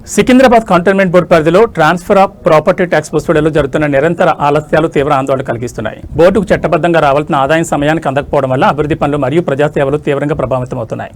Secunderabad cantonment board పరిధిలో transfer of property tax వసూళ్లలో జరుగుతున్న నిరంతర ఆలస్యాలు తీవ్ర ఆందోళన కలిగిస్తున్నాయి. బోర్డుకు చట్టబద్ధంగా రావాల్సిన ఆదాయం సమయానికి అందకపోవడం వల్ల అభివృద్ధి పనులు మరియు ప్రజాసేవలు తీవ్రంగా ప్రభావితమవుతున్నాయి.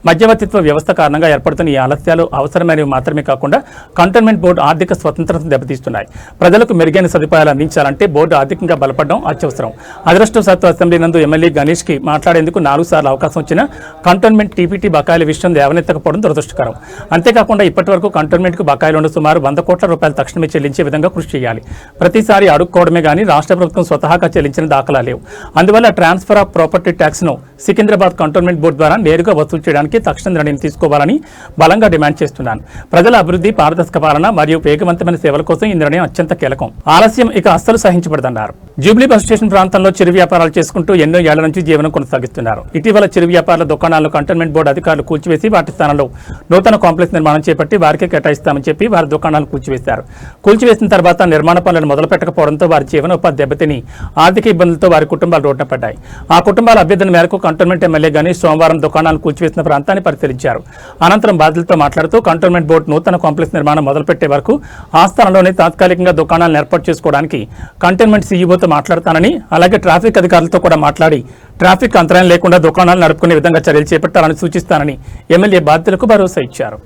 మధ్యవర్తిత్వ వ్యవస్థ కారణంగా ఏర్పడుతున్న ఈ ఆలస్యాలు అవసరమైనవి మాత్రమే కాకుండా కంటోన్మెంట్ బోర్డు ఆర్థిక స్వతంత్రతను దెబ్బతీస్తున్నాయి. ప్రజలకు మెరుగైన సదుపాయాలు అందించాలంటే బోర్డు ఆర్థికంగా బలపడడం అత్యవసరం. అదృష్టవశాత్తు అసెంబ్లీ నందు ఎమ్మెల్యే గణేష్ కి మాట్లాడేందుకు 4 సార్లు అవకాశం వచ్చినా కంటోన్మెంట్ టీపీటీ బకాయిల విషయం లేవనెత్తకపోవడం దురదృష్టకరం. అంతేకాకుండా ఇప్పటివరకు కంటోన్మెంట్కు బకాయిలు ఉన్న సుమారు 100 కోట్ల రూపాయలు తక్షణమే చెల్లించే విధంగా కృషి చేయాలి. ప్రతిసారి అడుక్కోవడమే కానీ రాష్ట్ర ప్రభుత్వం స్వతహాగా చెల్లించిన దాఖలా లేవు. అందువల్ల ట్రాన్స్ఫర్ ఆఫ్ ప్రాపర్టీ ట్యాక్స్ ను సికింద్రాబాద్ కంటోన్మెంట్ బోర్డు ద్వారా నేరుగా వసూలు చేయడానికి తక్షణ నిర్ణయం తీసుకోవాలని బలంగా డిమాండ్ చేస్తున్నాను. ప్రజల అభివృద్ధి, పారదర్శక పాలన మరియు వేగవంతమైన సేవల కోసం ఈ నిర్ణయం అత్యంత కీలకం. ఆలస్యం ఇక అస్సలు సహించబడదన్నారు. జూబ్లీ బస్ స్టేషన్ ప్రాంతంలో చిరు వ్యాపారాలు చేసుకుంటూ ఎన్నో ఏళ్ల నుంచి జీవనం కొనసాగిస్తున్నారు. ఇటీవల చిరు వ్యాపారుల దుకాణాలను కంటోన్మెంట్ బోర్డు అధికారులు కూల్చివేసి వాటి స్థానంలో నూతన కాంప్లెక్స్ నిర్మాణం చేపట్టి వారికే కేటాయిస్తామని చెప్పి వారి దుకాణాలను కూల్చివేశారు. కూల్చివేసిన తర్వాత నిర్మాణ పనులను మొదలు పెట్టకపోవడంతో వారి జీవనోపాధి దెబ్బతిని ఆర్థిక ఇబ్బందులతో వారి కుటుంబాలు రోడ్డున పడ్డాయి. ఆ కుటుంబాల అభ్యర్థన మేరకు కంటోన్మెంట్ ఎమ్మెల్యే గణేష్ సోమవారం దుకాణాలను కూల్చివేసిన ప్రాంతాన్ని పరిశీలించారు. అనంతరం బాధితులతో మాట్లాడుతూ కంటోన్మెంట్ బోర్డు నూతన కాంప్లెక్స్ నిర్మాణం మొదలుపెట్టే వరకు ఆ స్థలంలోనే తాత్కాలికంగా దుకాణాలను ఏర్పాటు చేసుకోవడానికి కంటోన్మెంట్ సీఈఓతో మాట్లాడతానని, అలాగే ట్రాఫిక్ అధికారులతో కూడా మాట్లాడి ట్రాఫిక్ అంతరాయం లేకుండా దుకాణాలు నడుపుకునే విధంగా చర్యలు చేపట్టాలని సూచిస్తానని ఎమ్మెల్యే బాధితులకు భరోసా ఇచ్చారు.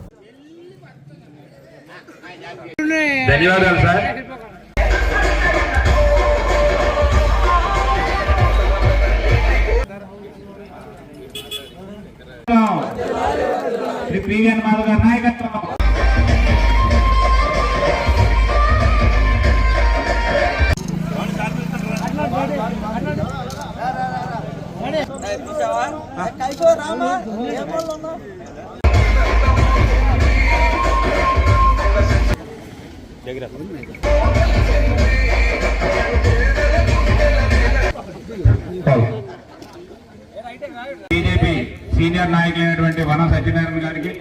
ధన్యవాదాలు సార్. శ్రీ ప్రియన్ మాధవ్ గారి నాయకత్వం. బీజేపీ సీనియర్ నాయకులైనటువంటి వనం సత్యనారాయణ గారికి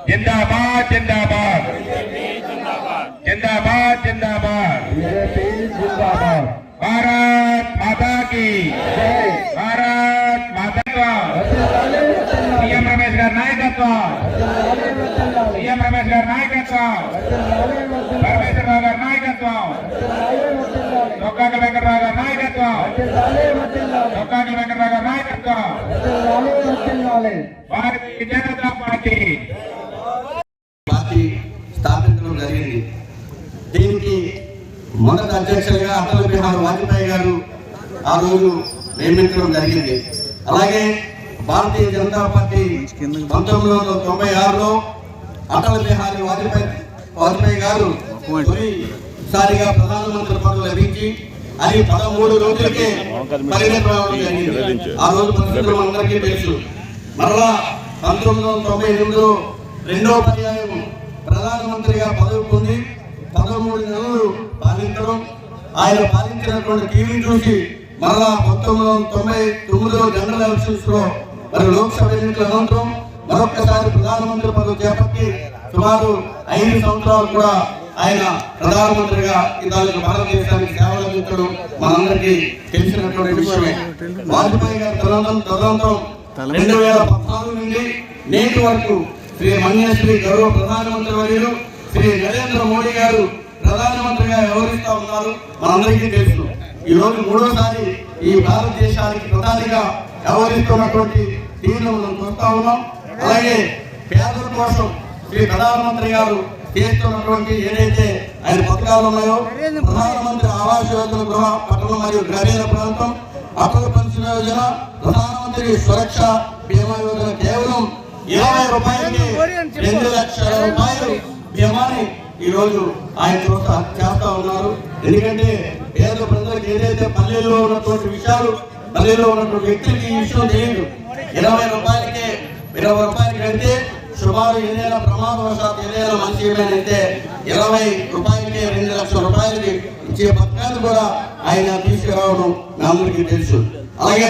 జిందాబాద్ జిందాబాద్ జిందాబాద్ జిందాబాద్ భారత్ మాతా కీ భారత్ మాతా. సీఎం రమేష్ గారి నాయకత్వం, సీఎం రమేష్ గారి నాయకత్వం, పరమేశ్వరరావు గారి నాయకత్వం, చొక్కాక వెంకటరావు గారి నాయకత్వం, చొక్కాక వెంకటరావు గారి నాయకత్వం, భారతీయ జనతా పార్టీ స్థాపించడం జరిగింది. దీనికి మొదటి అధ్యక్షులుగా అటల్ బిహారీ వాజ్పేయి గారు ఆ రోజు నియమించడం జరిగింది. అలాగే భారతీయ జనతా పార్టీ 1996లో అటల్ బిహారీ వాజ్పేయి గారు తొలిసారిగా ప్రధానమంత్రి పదవి లభించి అది 13 రోజులకే పరిణితం జరిగింది. ఆ రోజు పరిస్థితులు అందరికీ తెలుసు. మరలా 1998లో రెండో పర్యాయం ప్రధానమంత్రిగా పదవి పొంది 13 నెలలు పాలించడం, ఆయన పాలించినటువంటి తీరుని చూసి మరలా 1999లో జనరల్ ఎలక్షన్స్ లో మరి లోక్సభ ఎన్నికల అనంతరం మరొకసారి ప్రధానమంత్రి పదవి చేపట్టి సుమారు 5 సంవత్సరాలు కూడా ఆయన ప్రధానమంత్రిగా ఇతరులకు భారతదేశానికి సేవలు అందించడం మనందరికీ తెలిసినటువంటి విషయమే. వాజ్పేయి గారి తదనంతరం 2014 నుండి నేటి వరకు శ్రీ మన్యశ్రీ గౌరవ ప్రధానమంత్రి వర్యులు శ్రీ నరేంద్ర మోడీ గారు ప్రధానమంత్రిగా వ్యవహరిస్తూ ఉన్నారు. మనందరికీ తెలుసు. ఈ రోజు 3వసారి ఈ భారతదేశానికి ప్రధానిగా వ్యవహరిస్తున్నటువంటి తీరును మనం చూస్తా ఉన్నాం. అలాగే పేదల కోసం శ్రీ ప్రధానమంత్రి గారు చేస్తున్నటువంటి ఏదైతే ఆయన పథకాలు ఉన్నాయో, ప్రధానమంత్రి ఆవాస్ యోజన, గృహ పట్టణ మరియు గ్రామీణ ప్రాంతం, అటల్ పెన్షన్ యోజన, ప్రధానమంత్రి సురక్ష బీమా యోజన, కేవలం 20 రూపాయలకి 2 లక్షల రూపాయలు బీమాని ఈ రోజు ఆయన చేస్తా ఉన్నారు. ఎందుకంటే పేద ప్రజలకు ఏదైతే పల్లెల్లో ఉన్నటువంటి విషయాలు, పల్లెల్లో ఉన్నటువంటి వ్యక్తులకి ఈ విషయం తెలియదు. 20 రూపాయలకి వెళ్తే సుమారు ఏదైనా ప్రమాదవశాత్తు ఏదైనా మంచి ఏమైనా 20 రూపాయలకే 2 లక్షల రూపాయలకి ఇచ్చే పథకాలు కూడా ఆయన తీసుకురావడం మీ అందరికీ తెలుసు. అలాగే